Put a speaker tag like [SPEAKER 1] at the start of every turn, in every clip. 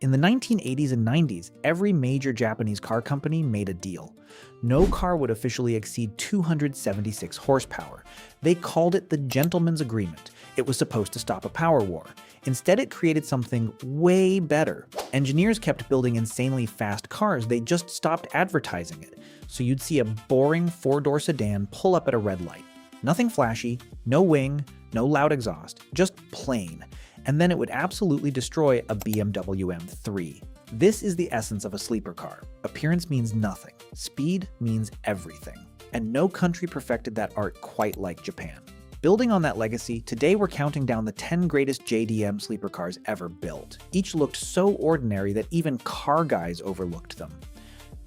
[SPEAKER 1] In the 1980s and 90s, every major Japanese car company made a deal. No car would officially exceed 276 horsepower. They called it the Gentleman's Agreement. It was supposed to stop a power war. Instead, it created something way better. Engineers kept building insanely fast cars, they just stopped advertising it. So you'd see a boring four-door sedan pull up at a red light. Nothing flashy, no wing, no loud exhaust, just plain. And then it would absolutely destroy a BMW M3. This is the essence of a sleeper car. Appearance means nothing. Speed means everything. And no country perfected that art quite like Japan. Building on that legacy, today we're counting down the 10 greatest JDM sleeper cars ever built. Each looked so ordinary that even car guys overlooked them.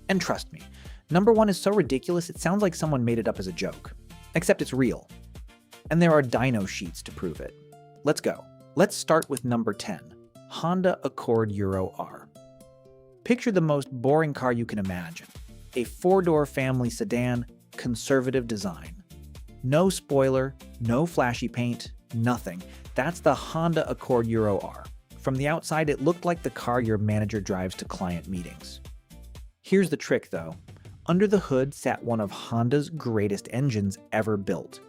[SPEAKER 1] And trust me, number 1 is so ridiculous it sounds like someone made it up as a joke. Except it's real. And there are dyno sheets to prove it. Let's go. Let's start with number 10, Honda Accord Euro R. Picture the most boring car you can imagine. A 4-door family sedan, conservative design. No spoiler, no flashy paint, nothing. That's the Honda Accord Euro R. From the outside, it looked like the car your manager drives to client meetings. Here's the trick though. Under the hood sat one of Honda's greatest engines ever built.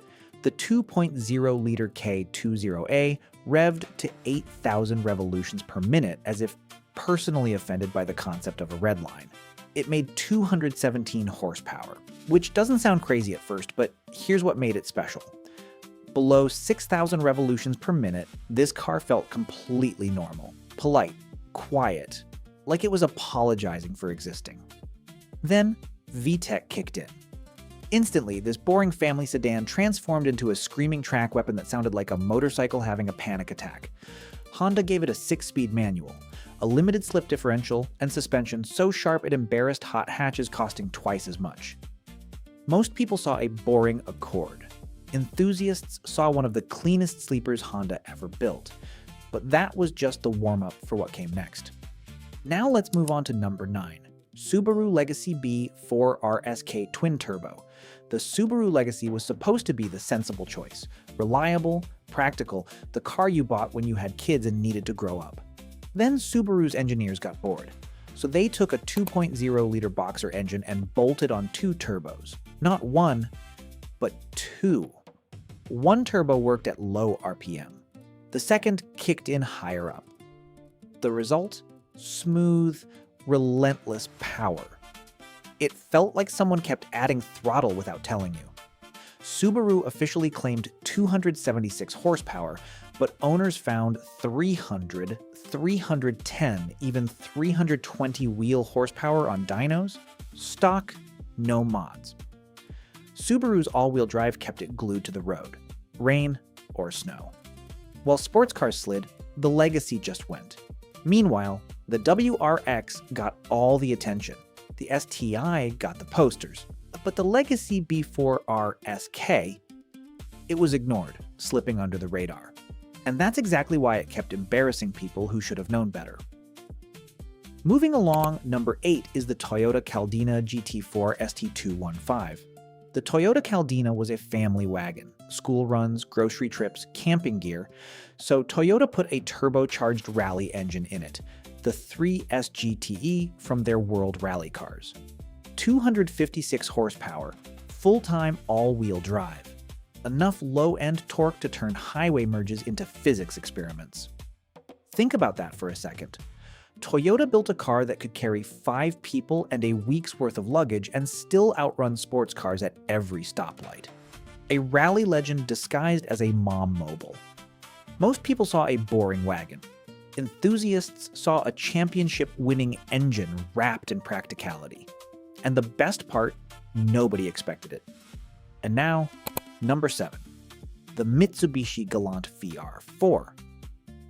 [SPEAKER 1] The 2.0-liter K20A revved to 8,000 revolutions per minute as if personally offended by the concept of a red line. It made 217 horsepower, which doesn't sound crazy at first, but here's what made it special. Below 6,000 revolutions per minute, this car felt completely normal, polite, quiet, like it was apologizing for existing. Then, VTEC kicked in. Instantly, this boring family sedan transformed into a screaming track weapon that sounded like a motorcycle having a panic attack. Honda gave it a 6-speed manual, a limited slip differential, and suspension so sharp it embarrassed hot hatches costing twice as much. Most people saw a boring Accord. Enthusiasts saw one of the cleanest sleepers Honda ever built. But that was just the warm-up for what came next. Now let's move on to number 9. Subaru Legacy B 4RSK Twin Turbo. The Subaru Legacy was supposed to be the sensible choice. Reliable, practical, the car you bought when you had kids and needed to grow up. Then Subaru's engineers got bored. So they took a 2.0-liter boxer engine and bolted on 2 turbos. Not one, but 2. One turbo worked at low RPM. The second kicked in higher up. The result? Smooth, relentless power. It felt like someone kept adding throttle without telling you. Subaru officially claimed 276 horsepower, but owners found 300, 310, even 320 wheel horsepower on dynos. Stock, no mods. Subaru's all-wheel drive kept it glued to the road, rain or snow. While sports cars slid, the Legacy just went. Meanwhile, the WRX got all the attention. The STI got the posters. But the Legacy B4RSK, it was ignored, slipping under the radar. And that's exactly why it kept embarrassing people who should have known better. Moving along, number 8 is the Toyota Caldina GT4 ST215. The Toyota Caldina was a family wagon, school runs, grocery trips, camping gear, so Toyota put a turbocharged rally engine in it, the 3SGTE from their World Rally cars. 256 horsepower, full-time all-wheel drive. Enough low-end torque to turn highway merges into physics experiments. Think about that for a second. Toyota built a car that could carry 5 people and a week's worth of luggage and still outrun sports cars at every stoplight. A rally legend disguised as a mom mobile. Most people saw a boring wagon. Enthusiasts saw a championship-winning engine wrapped in practicality. And the best part, nobody expected it. And now, number 7. The Mitsubishi Galant VR4.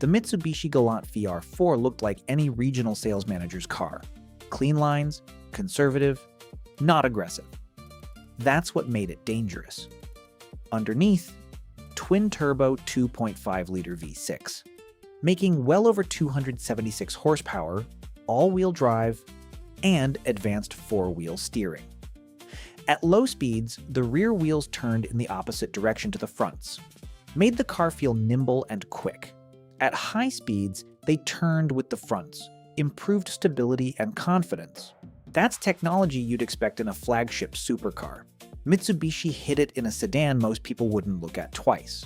[SPEAKER 1] The Mitsubishi Galant VR4 looked like any regional sales manager's car. Clean lines, conservative, not aggressive. That's what made it dangerous. Underneath, twin-turbo 2.5-liter V6. Making well over 276 horsepower, all-wheel drive, and advanced 4-wheel steering. At low speeds, the rear wheels turned in the opposite direction to the fronts, made the car feel nimble and quick. At high speeds, they turned with the fronts, improved stability and confidence. That's technology you'd expect in a flagship supercar. Mitsubishi hid it in a sedan most people wouldn't look at twice.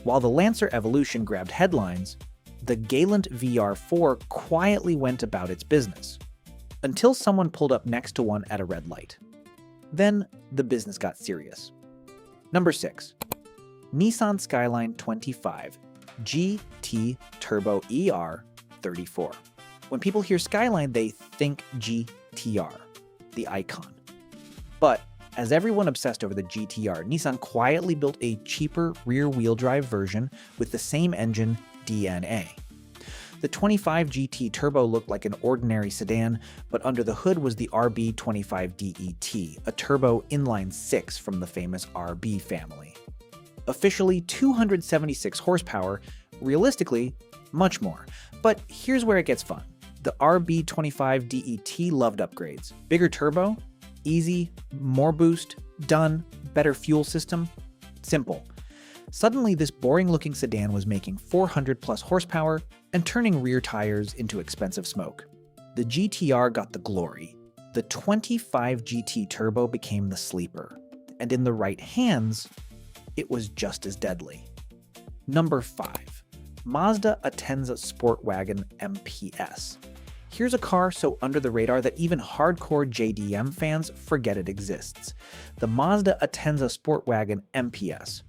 [SPEAKER 1] While the Lancer Evolution grabbed headlines, the Galant VR4 quietly went about its business, until someone pulled up next to one at a red light. Then, the business got serious. Number 6. Nissan Skyline 25 GT Turbo ER 34. When people hear Skyline, they think GTR, the icon. But as everyone obsessed over the GTR, Nissan quietly built a cheaper rear-wheel drive version with the same engine, DNA. The 25 GT Turbo looked like an ordinary sedan, but under the hood was the RB25DET, a turbo inline-6 from the famous RB family. Officially 276 horsepower, realistically, much more. But here's where it gets fun. The RB25DET loved upgrades. Bigger turbo, easy, more boost, done, better fuel system, simple. Suddenly, this boring-looking sedan was making 400-plus horsepower and turning rear tires into expensive smoke. The GTR got the glory. The 25 GT Turbo became the sleeper. And in the right hands, it was just as deadly. Number 5. Mazda Atenza Sport Wagon MPS. Here's a car so under the radar that even hardcore JDM fans forget it exists. The Mazda Atenza Sport Wagon MPS.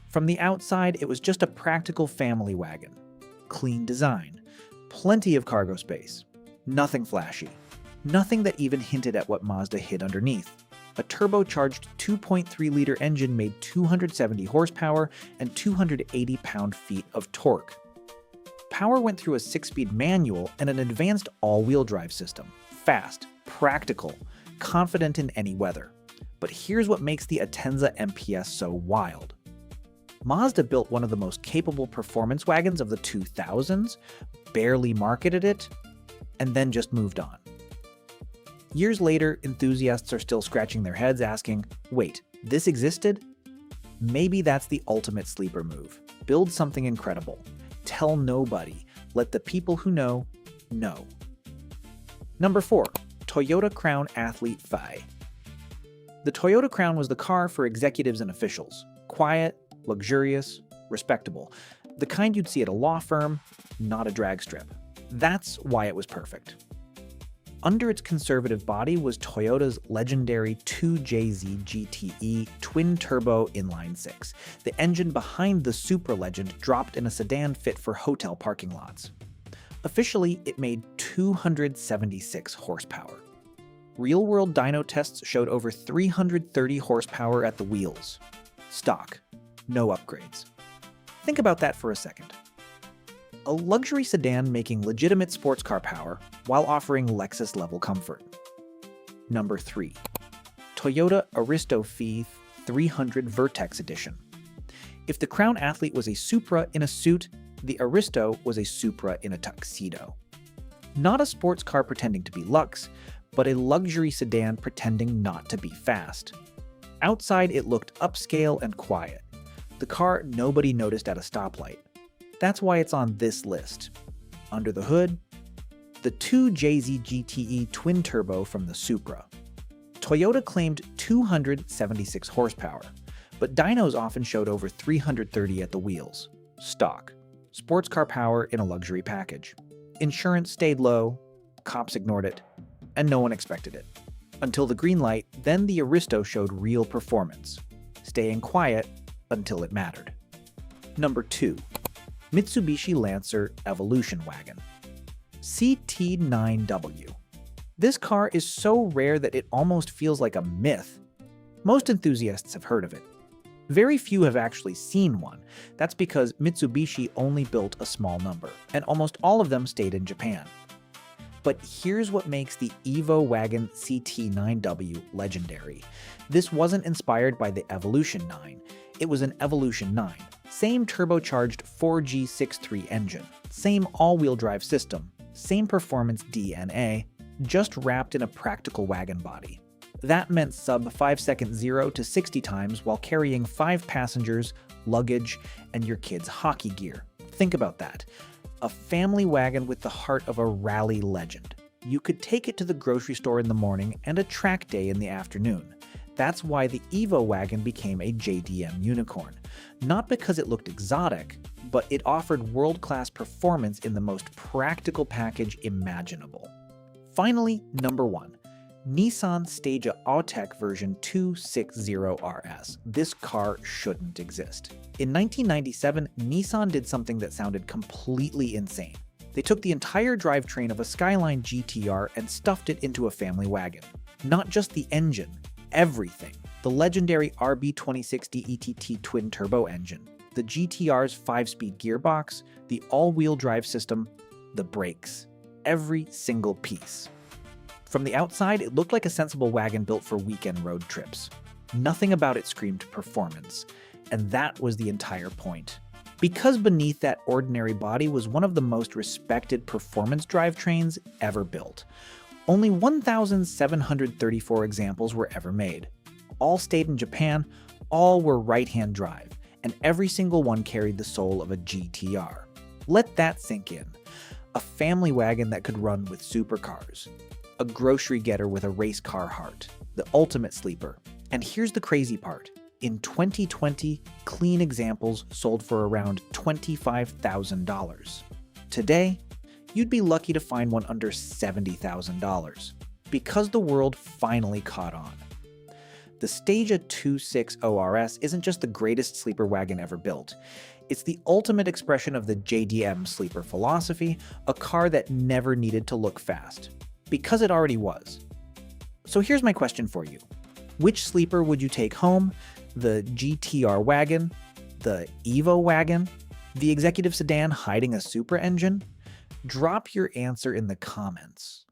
[SPEAKER 1] From the outside, it was just a practical family wagon. Clean design. Plenty of cargo space. Nothing flashy. Nothing that even hinted at what Mazda hid underneath. A turbocharged 2.3-liter engine made 270 horsepower and 280 pound-feet of torque. Power went through a 6-speed manual and an advanced all-wheel drive system. Fast, practical, confident in any weather. But here's what makes the Atenza MPS so wild. Mazda built one of the most capable performance wagons of the 2000s, barely marketed it, and then just moved on. Years later, enthusiasts are still scratching their heads asking, wait, this existed? Maybe that's the ultimate sleeper move. Build something incredible. Tell nobody. Let the people who know. Number 4. Toyota Crown Athlete Phi. The Toyota Crown was the car for executives and officials. Quiet, luxurious, respectable. The kind you'd see at a law firm, not a drag strip. That's why it was perfect. Under its conservative body was Toyota's legendary 2JZ GTE twin-turbo inline-6. The engine behind the Supra legend dropped in a sedan fit for hotel parking lots. Officially, it made 276 horsepower. Real-world dyno tests showed over 330 horsepower at the wheels. Stock. No upgrades. Think about that for a second. A luxury sedan making legitimate sports car power while offering Lexus-level comfort. Number 3. Toyota Aristo Phi 300 Vertex Edition. If the Crown Athlete was a Supra in a suit, the Aristo was a Supra in a tuxedo. Not a sports car pretending to be luxe, but a luxury sedan pretending not to be fast. Outside, it looked upscale and quiet. The car nobody noticed at a stoplight. That's why it's on this list. Under the hood, the 2JZ GTE twin-turbo from the Supra. Toyota claimed 276 horsepower, but dynos often showed over 330 at the wheels. Stock. Sports car power in a luxury package. Insurance stayed low, cops ignored it, and no one expected it. Until the green light, then the Aristo showed real performance, staying quiet until it mattered. Number 2. Mitsubishi Lancer Evolution Wagon. CT9W. This car is so rare that it almost feels like a myth. Most enthusiasts have heard of it. Very few have actually seen one. That's because Mitsubishi only built a small number, and almost all of them stayed in Japan. But here's what makes the Evo Wagon CT9W legendary. This wasn't inspired by the Evolution 9. It was an Evolution 9. Same turbocharged 4G63 engine, same all-wheel drive system, same performance DNA, just wrapped in a practical wagon body. That meant sub 5-second 0 to 60 times while carrying 5 passengers, luggage, and your kids' hockey gear. Think about that. A family wagon with the heart of a rally legend. You could take it to the grocery store in the morning and a track day in the afternoon. That's why the Evo wagon became a JDM unicorn. Not because it looked exotic, but it offered world-class performance in the most practical package imaginable. Finally, number 1. Nissan Stagea Autech version 260RS. This car shouldn't exist. In 1997, Nissan did something that sounded completely insane. They took the entire drivetrain of a Skyline GTR and stuffed it into a family wagon. Not just the engine, everything. The legendary RB2060 ETT twin-turbo engine, the GTR's 5-speed gearbox, the all-wheel drive system, the brakes. Every single piece. From the outside, it looked like a sensible wagon built for weekend road trips. Nothing about it screamed performance, and that was the entire point. Because beneath that ordinary body was one of the most respected performance drivetrains ever built. Only 1,734 examples were ever made. All stayed in Japan, all were right-hand drive, and every single one carried the soul of a GTR. Let that sink in. A family wagon that could run with supercars. A grocery getter with a race car heart. The ultimate sleeper. And here's the crazy part. In 2020, clean examples sold for around $25,000. Today, you'd be lucky to find one under $70,000. Because the world finally caught on. The Stagea 260RS isn't just the greatest sleeper wagon ever built. It's the ultimate expression of the JDM sleeper philosophy, a car that never needed to look fast. Because it already was. So here's my question for you. Which sleeper would you take home? The GTR wagon? The Evo wagon? The executive sedan hiding a super engine? Drop your answer in the comments.